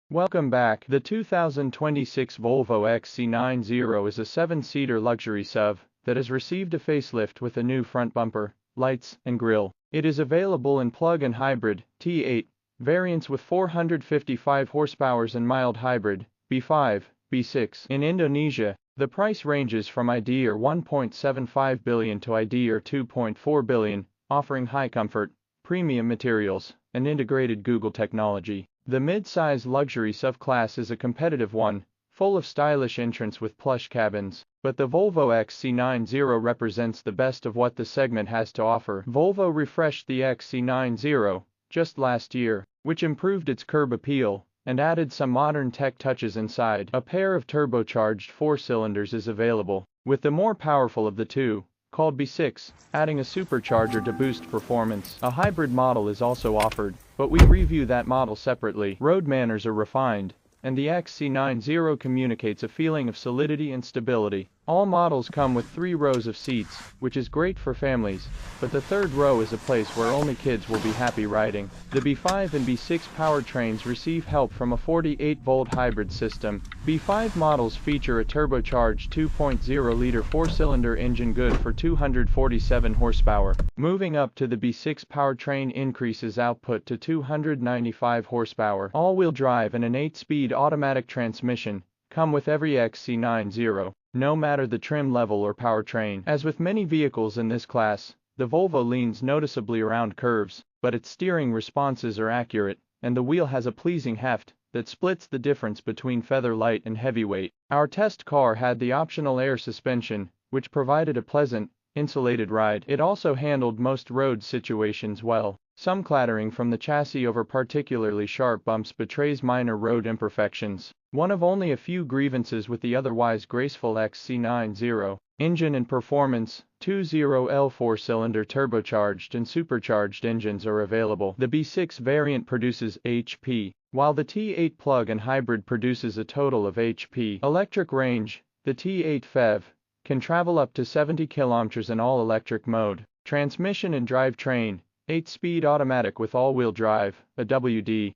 Welcome back. The 2026 Volvo XC90 is a 7-seater luxury SUV that has received a facelift with a new front bumper, lights, and grille. It is available in plug-in hybrid, T8, variants with 455 horsepower and mild hybrid, B5, B6. In Indonesia, the price ranges from ID or 1.75 billion to ID or 2.4 billion, offering high comfort, premium materials, and integrated Google technology. The mid-size luxury SUV class is a competitive one, full of stylish entrants with plush cabins, but the Volvo XC90 represents the best of what the segment has to offer. Volvo refreshed the XC90 just last year, which improved its curb appeal and added some modern tech touches inside. A pair of turbocharged 4-cylinders is available, with the more powerful of the two, called B6, adding a supercharger to boost performance. A hybrid model is also offered, but we review that model separately. Road manners are refined, and the XC90 communicates a feeling of solidity and stability. All models come with 3 rows of seats, which is great for families, but the third row is a place where only kids will be happy riding. The B5 and B6 powertrains receive help from a 48-volt hybrid system. B5 models feature a turbocharged 2.0-liter 4-cylinder engine good for 247 horsepower. Moving up to the B6 powertrain increases output to 295 horsepower. All-wheel drive and an 8-speed automatic transmission come with every XC90, no matter the trim level or powertrain. As with many vehicles in this class, the Volvo leans noticeably around curves, but its steering responses are accurate, and the wheel has a pleasing heft that splits the difference between featherlight and heavyweight. Our test car had the optional air suspension, which provided a pleasant, insulated ride. It also handled most road situations well. Some clattering from the chassis over particularly sharp bumps betrays minor road imperfections. One of only a few grievances with the otherwise graceful XC90. Engine and performance: 2.0L 4-cylinder turbocharged and supercharged engines are available. The B6 variant produces HP, while the T8 plug-in hybrid produces a total of HP. Electric range: the T8 PHEV can travel up to 70 km in all-electric mode. Transmission and drivetrain: 8-speed automatic with all-wheel drive, a WD.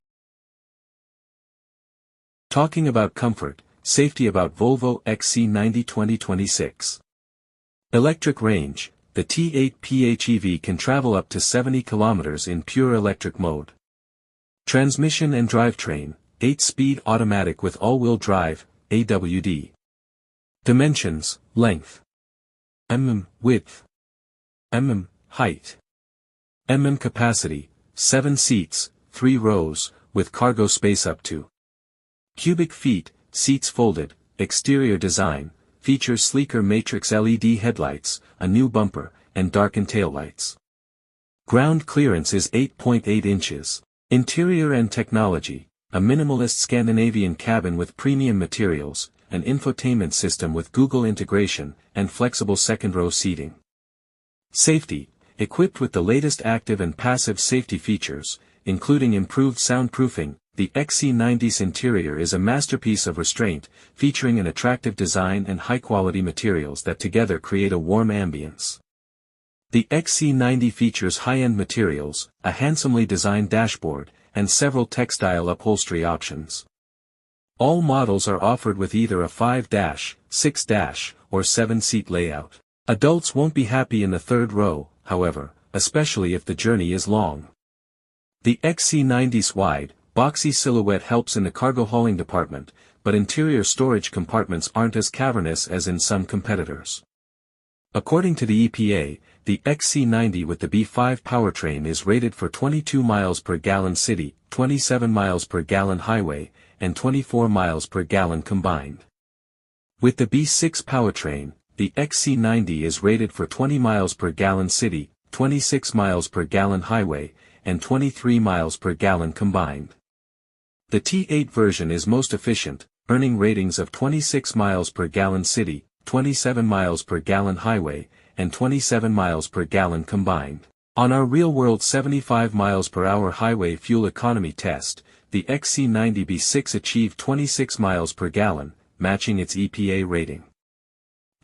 Talking about comfort, safety about Volvo XC90 2026. Electric range: the T8 PHEV can travel up to 70 km in pure electric mode. Transmission and drivetrain: 8-speed automatic with all-wheel drive, AWD. Dimensions: length mm, width mm, height mm. Capacity: 7 seats, 3 rows, with cargo space up to cubic feet. Seats folded. Exterior design: features sleeker matrix LED headlights, a new bumper, and darkened taillights. Ground clearance is 8.8 inches. Interior and technology: a minimalist Scandinavian cabin with premium materials, an infotainment system with Google integration, and flexible second-row seating. Safety: equipped with the latest active and passive safety features, including improved soundproofing, the XC90's interior is a masterpiece of restraint, featuring an attractive design and high-quality materials that together create a warm ambience. The XC90 features high-end materials, a handsomely designed dashboard, and several textile upholstery options. All models are offered with either a 5-, 6-, or 7-seat layout. Adults won't be happy in the third row, however, especially if the journey is long. The XC90's wide, boxy silhouette helps in the cargo hauling department, but interior storage compartments aren't as cavernous as in some competitors. According to the EPA, the XC90 with the B5 powertrain is rated for 22 miles per gallon city, 27 miles per gallon highway, and 24 miles per gallon combined. With the B6 powertrain, the XC90 is rated for 20 miles per gallon city, 26 miles per gallon highway, and 23 miles per gallon combined. The T8 version is most efficient, earning ratings of 26 miles per gallon city, 27 miles per gallon highway, and 27 miles per gallon combined. On our real-world 75 miles per hour highway fuel economy test, the XC90 B6 achieved 26 miles per gallon, matching its EPA rating.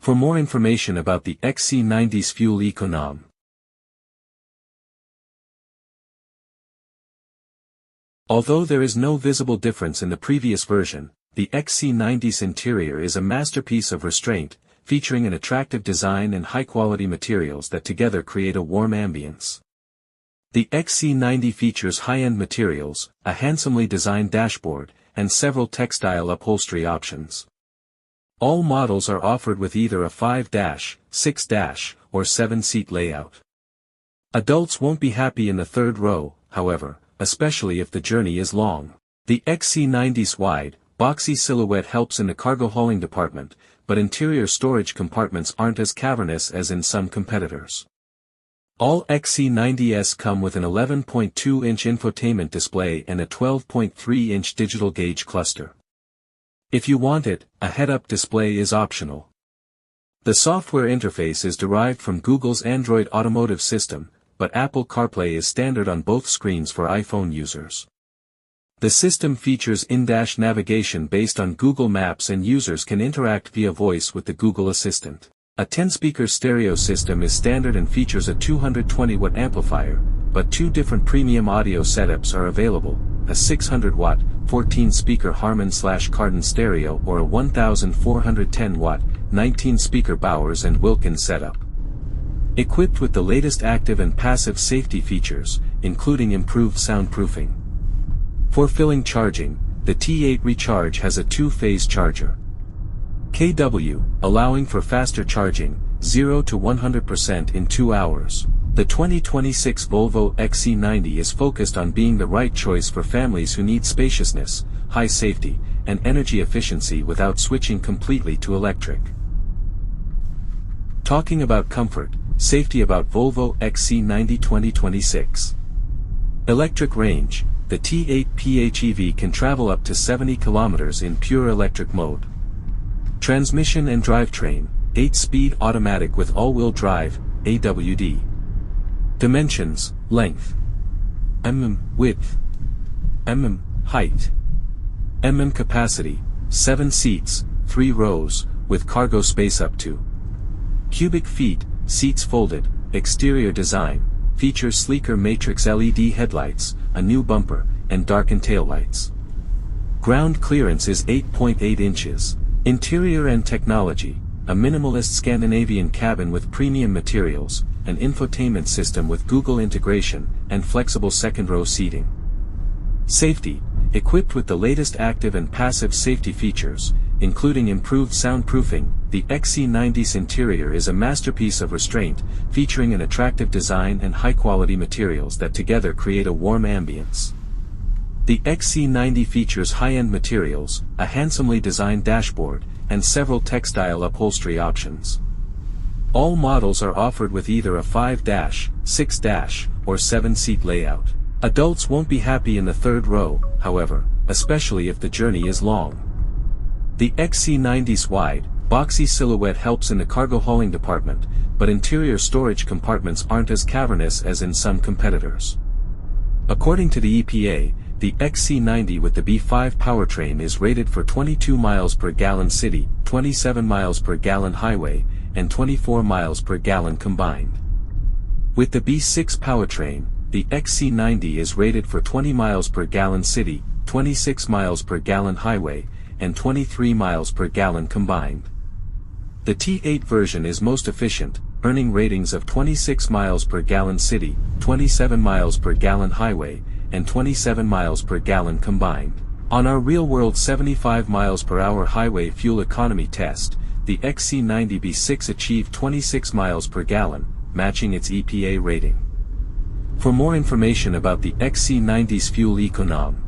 For more information about the XC90's fuel economy, Although there is no visible difference in the previous version, the XC90's interior is a masterpiece of restraint, featuring an attractive design and high-quality materials that together create a warm ambience. The XC90 features high-end materials, a handsomely designed dashboard, and several textile upholstery options. All models are offered with either a 5-, 6- or 7-seat layout. Adults won't be happy in the third row, however, especially if the journey is long. The XC90's wide, boxy silhouette helps in the cargo hauling department, but interior storage compartments aren't as cavernous as in some competitors. All XC90s come with an 11.2-inch infotainment display and a 12.3-inch digital gauge cluster. If you want it, a head-up display is optional. The software interface is derived from Google's Android Automotive system, but Apple CarPlay is standard on both screens for iPhone users. The system features in-dash navigation based on Google Maps, and users can interact via voice with the Google Assistant. A 10-speaker stereo system is standard and features a 220-watt amplifier, but two different premium audio setups are available, a 600-watt, 14-speaker Harman/Kardon stereo or a 1,410-watt, 19-speaker Bowers & Wilkins setup. Equipped with the latest active and passive safety features, including improved soundproofing. For filling charging, the T8 Recharge has a 2-phase charger. kW, allowing for faster charging, 0 to 100% in 2 hours. The 2026 Volvo XC90 is focused on being the right choice for families who need spaciousness, high safety, and energy efficiency without switching completely to electric. Talking about comfort, safety about Volvo XC90 2026. Electric range, the T8 PHEV can travel up to 70 km in pure electric mode. Transmission and drivetrain, 8-speed automatic with all-wheel drive, AWD. Dimensions, length, width, height, capacity, 7 seats, 3 rows, with cargo space up to cubic feet, seats folded. Exterior design, features sleeker matrix LED headlights, a new bumper, and darkened taillights. Ground clearance is 8.8 inches. Interior and technology, a minimalist Scandinavian cabin with premium materials, an infotainment system with Google integration, and flexible second-row seating. Safety, equipped with the latest active and passive safety features, including improved soundproofing, the XC90's interior is a masterpiece of restraint, featuring an attractive design and high-quality materials that together create a warm ambience. The XC90 features high-end materials, a handsomely designed dashboard, and several textile upholstery options. All models are offered with either a 5-, 6- or 7-seat layout. Adults won't be happy in the third row, however, especially if the journey is long. The XC90's wide, boxy silhouette helps in the cargo hauling department, but interior storage compartments aren't as cavernous as in some competitors. According to the EPA, the XC90 with the B5 powertrain is rated for 22 miles per gallon city, 27 miles per gallon highway, and 24 miles per gallon combined. With the B6 powertrain, the XC90 is rated for 20 miles per gallon city, 26 miles per gallon highway, and 23 miles per gallon combined. The T8 version is most efficient, earning ratings of 26 miles per gallon city, 27 miles per gallon highway, and 27 miles per gallon combined. On our real-world 75 miles per hour highway fuel economy test, the XC90 B6 achieved 26 miles per gallon, matching its EPA rating. For more information about the XC90's fuel economy,